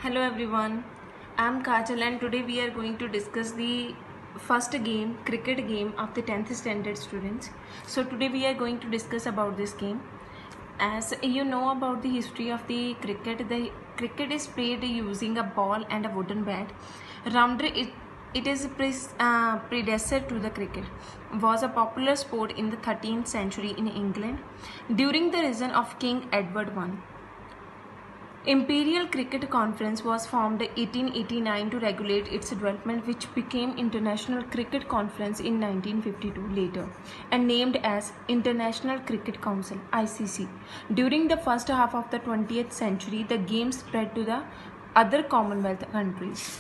Hello everyone, I'm Kajal and today we are going to discuss the first game, cricket game of the 10th standard students. So today we are going to discuss about this game. As you know about the history of the cricket is played using a ball and a wooden bat. Rounder it is a predecessor to the cricket, was a popular sport in the 13th century in England during the reign of King Edward I. Imperial Cricket Conference was formed in 1889 to regulate its development, which became International Cricket Conference in 1952 later and named as International Cricket Council (ICC). During the first half of the 20th century, the game spread to the other Commonwealth countries.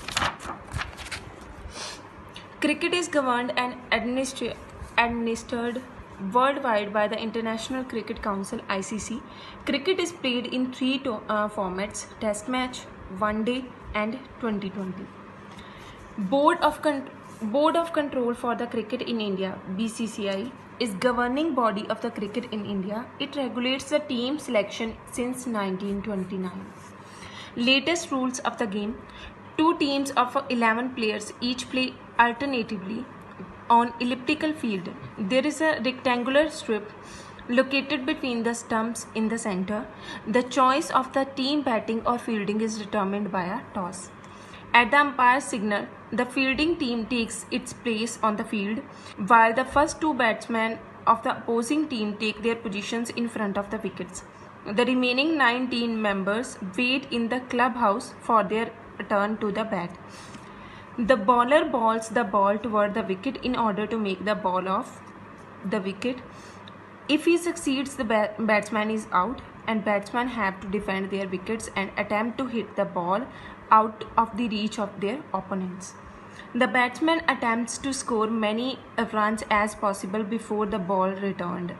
Cricket is governed and administered worldwide by the International Cricket Council (ICC). Cricket is played in three formats: Test match, One Day, and 2020. Board of Control for the Cricket in India (BCCI) is governing body of the cricket in India. It regulates the team selection since 1929. Latest rules of the game: 2 teams of 11 players each play alternatively on elliptical field. There is a rectangular strip located between the stumps in the center. The choice of the team batting or fielding is determined by a toss. At the umpire's signal, the fielding team takes its place on the field, while the first 2 batsmen of the opposing team take their positions in front of the wickets. The remaining 9 team members wait in the clubhouse for their turn to the bat. The bowler bowls the ball toward the wicket in order to make the ball off the wicket. If he succeeds, the batsman is out, and batsmen have to defend their wickets and attempt to hit the ball out of the reach of their opponents. The batsman attempts to score many runs as possible before the ball returned.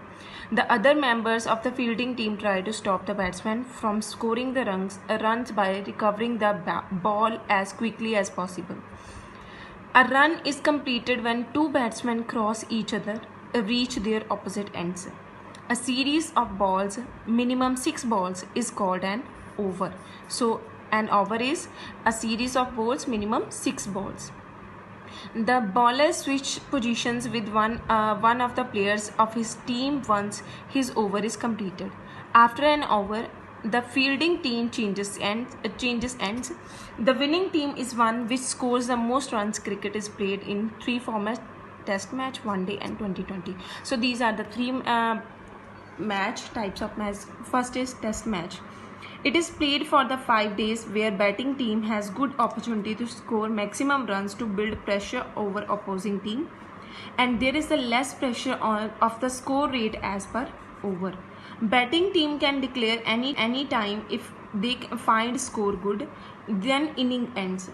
The other members of the fielding team try to stop the batsman from scoring the runs by recovering the ball as quickly as possible. A run is completed when 2 batsmen cross each other, reach their opposite ends. A series of balls, minimum 6 balls, is called an over. So an over is a series of balls, minimum 6 balls. The bowler switches positions with one of the players of his team once his over is completed. After an over, the fielding team changes ends. The winning team is one which scores the most runs. Cricket is played in 3 formats: Test match, One Day, and 2020. So these are the 3 types of match. First is Test match. It is played for the 5 days, where batting team has good opportunity to score maximum runs to build pressure over opposing team, and there is a less pressure of the score rate as per over. Batting team can declare any time if they find score good, then inning ends.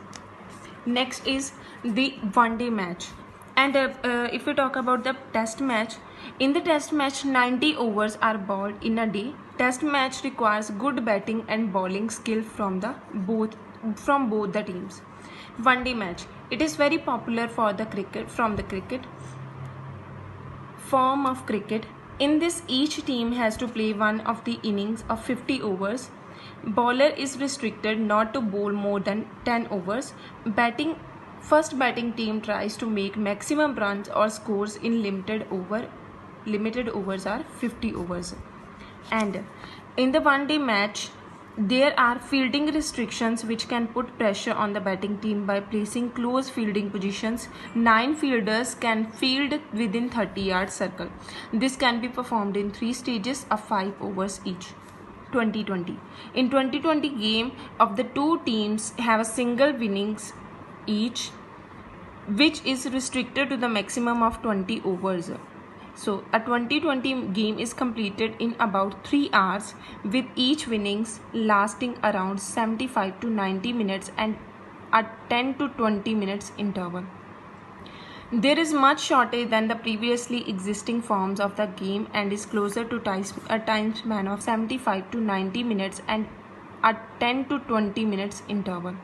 Next is the one day match. And if we talk about the test match, in the test match 90 overs are bowled in a day. Test match requires good batting and bowling skill from both the teams. One day match, it is very popular for the cricket form of cricket. In this, each team has to play one of the innings of 50 overs. Bowler is restricted not to bowl more than 10 overs. First batting team tries to make maximum runs or scores in limited overs are 50 overs. And in the one day match, there are fielding restrictions which can put pressure on the batting team by placing close fielding positions. 9 fielders can field within 30-yard circle. This can be performed in 3 stages of 5 overs each. 2020. In 2020 game of the 2 teams have a single innings each, which is restricted to the maximum of 20 overs. So a 2020 game is completed in about 3 hours, with each innings lasting around 75 to 90 minutes and a 10 to 20 minutes interval. There is much shorter than the previously existing forms of the game and is closer to a time span of 75 to 90 minutes and a 10 to 20 minutes interval.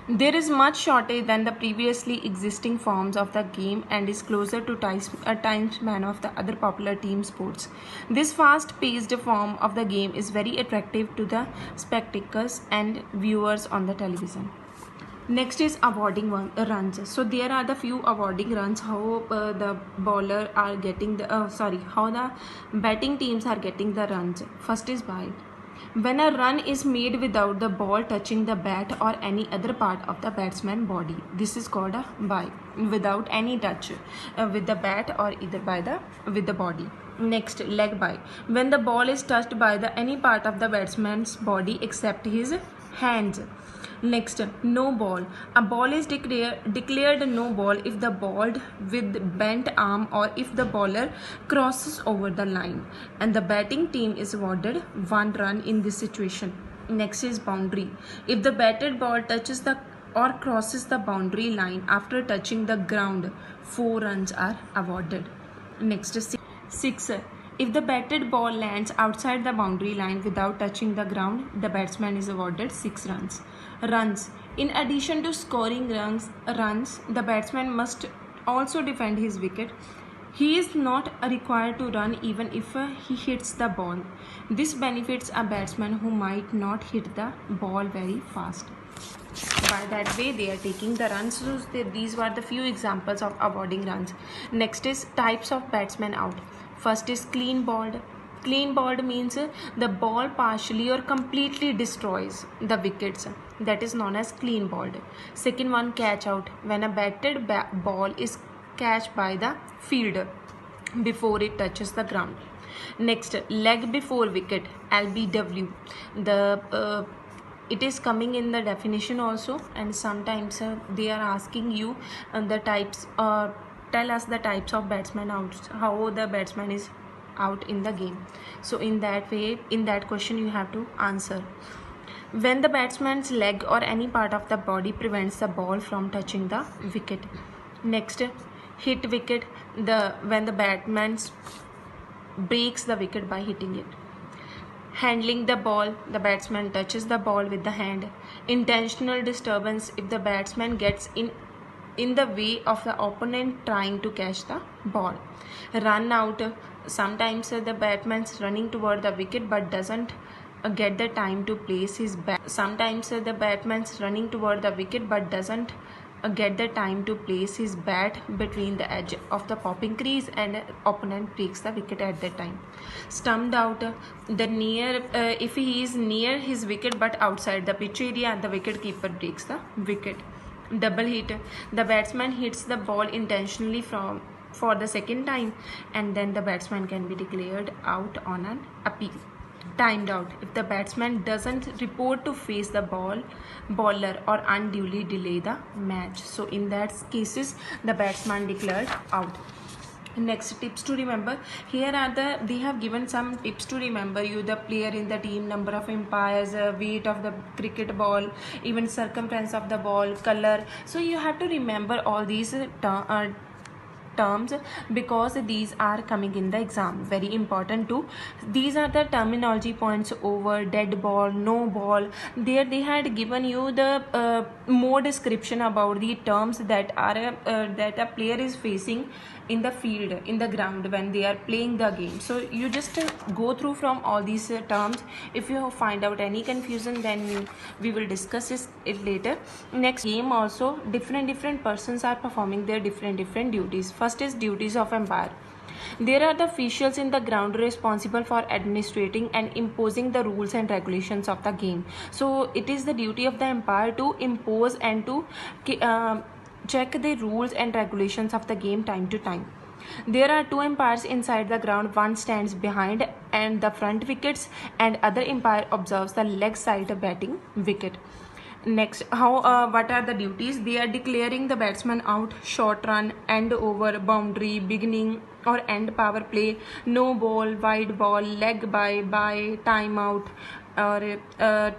There is much shorter than the previously existing forms of the game and is closer to time span of the other popular team sports. This fast-paced form of the game is very attractive to the spectators and viewers on the television. Next is awarding runs. So there are the few awarding runs, how the bowler are getting the how the batting teams are getting the runs. First is by when a run is made without the ball touching the bat or any other part of the batsman's body. This is called a by, without any touch with the bat or either by the with the body. Next, leg by, when the ball is touched by the any part of the batsman's body except his hands. Next, no ball. A ball is declared no ball if the ball with bent arm or if the bowler crosses over the line, and the batting team is awarded 1 run in this situation. Next is boundary. If the batted ball touches the or crosses the boundary line after touching the ground, 4 runs are awarded. Next is 6. If the batted ball lands outside the boundary line without touching the ground, the batsman is awarded 6 runs. Runs. In addition to scoring runs, the batsman must also defend his wicket. He is not required to run even if he hits the ball. This benefits a batsman who might not hit the ball very fast. By that way they are taking the runs. So these were the few examples of awarding runs. Next is types of batsmen out. First is clean bowled. Clean bowled means the ball partially or completely destroys the wickets. That is known as clean bowled. Second one, catch out, when a batted ball is catched by the fielder before it touches the ground. Next, leg before wicket, LBW. It is coming in the definition also, and sometimes they are asking you the types. Tell us the types of batsman out, how the batsman is out in the game. So in that way, in that question you have to answer. When the batsman's leg or any part of the body prevents the ball from touching the wicket. Next, hit wicket, when the batsman breaks the wicket by hitting it. Handling the ball, the batsman touches the ball with the hand. Intentional disturbance, if the batsman gets in the way of the opponent trying to catch the ball. Run out, sometimes the batsman's running toward the wicket but doesn't get the time to place his bat. Sometimes the batsman's running toward the wicket but doesn't get the time to place his bat between the edge of the popping crease and opponent breaks the wicket at that time. Stumped out, if he is near his wicket but outside the pitch area, the wicket keeper breaks the wicket. Double hit, the batsman hits the ball intentionally for the second time and then the batsman can be declared out on an appeal. Timed out, if the batsman doesn't report to face the bowler or unduly delay the match. So in that cases the batsman declared out. Next, tips to remember. Here are they have given some tips to remember you: the player in the team, number of umpires, weight of the cricket ball, even circumference of the ball, color. So you have to remember all these terms because these are coming in the exam, very important too. These are the terminology points: over, dead ball, no ball. There they had given you the more description about the terms that are that a player is facing in the field, in the ground when they are playing the game. So you just go through from all these terms. If you find out any confusion, then we will discuss it later. Next, game also, different persons are performing their different duties. First is duties of umpire. There are the officials in the ground responsible for administrating and imposing the rules and regulations of the game. So it is the duty of the umpire to impose and to check the rules and regulations of the game time to time. There are 2 umpires inside the ground. One stands behind and the front wickets and other umpire observes the leg side batting wicket. Next, what are the duties? They are declaring the batsman out, short run, end over, boundary, beginning or end power play, no ball, wide ball, leg by, time out or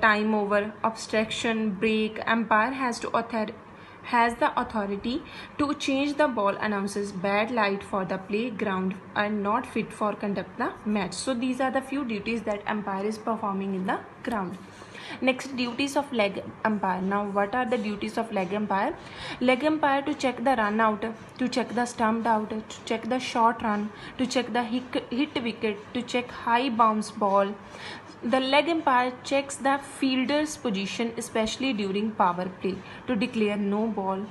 time over, obstruction, break. Umpire has the authority to change the ball, announces bad light for the playground and not fit for conduct the match. So these are the few duties that umpire is performing in the ground. Next, duties of leg umpire. Now, what are the duties of leg umpire? Leg umpire to check the run out, to check the stumped out, to check the short run, to check the hit wicket, to check high bounce ball. The leg umpire checks the fielder's position, especially during power play, to declare no ball,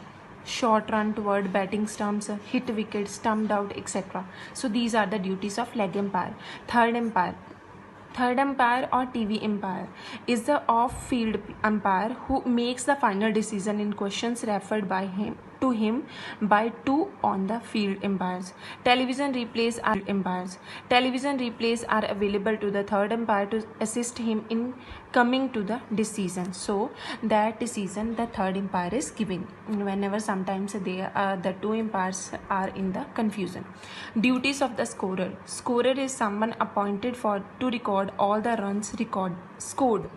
short run toward batting stumps, hit wicket, stumped out, etc. So these are the duties of leg umpire. Third umpire. Third umpire or TV umpire is the off-field umpire who makes the final decision in questions referred by him by two on the field umpires. Television replays are umpires. Television replays are available to the third umpire to assist him in coming to the decision. So that decision the third umpire is giving whenever sometimes the two umpires are in the confusion. Duties of the scorer. Scorer is someone appointed to record all the runs scored,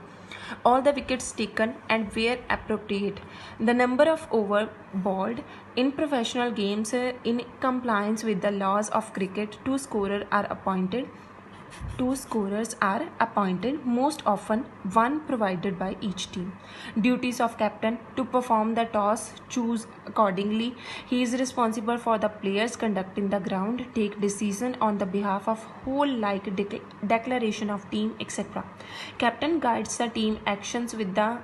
all the wickets taken and where appropriate, the number of over bowled. In professional games, in compliance with the laws of cricket, two scorers are appointed, most often one provided by each team. Duties of captain: to perform the toss, choose accordingly. He is responsible for the players conducting the ground, take decision on the behalf of whole like declaration of team, etc. Captain guides the team actions with the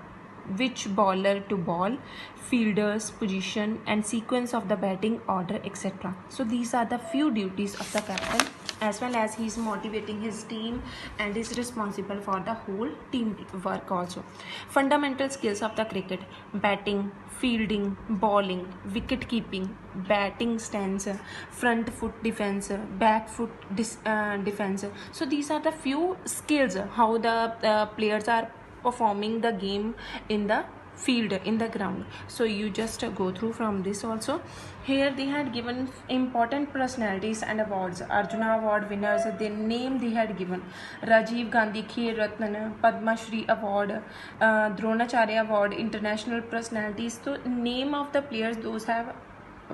which bowler to bowl, fielders, position and sequence of the batting order, etc. So these are the few duties of the captain, as well as he is motivating his team and is responsible for the whole team work also. Fundamental skills of the cricket: batting, fielding, bowling, wicket keeping, batting stance, front foot defense, back foot defense. So these are the few skills how the players are performing the game in the field, in the ground. So you just go through from this also. Here they had given important personalities and awards. Arjuna award winners, their name they had given: Rajiv Gandhi Khel Ratna, Padma Shri award, Dronacharya award, international personalities. So name of the players those have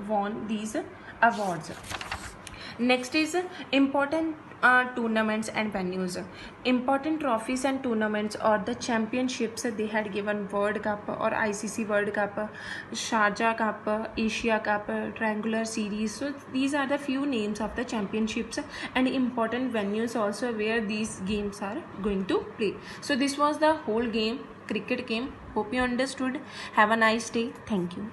won these awards. Next is important tournaments and venues. Important trophies and tournaments or the championships they had given: World Cup or ICC World Cup, Sharjah Cup, Asia Cup, Triangular Series. So these are the few names of the championships and important venues also where these games are going to play. So this was the whole game, cricket game. Hope you understood. Have a nice day. Thank you.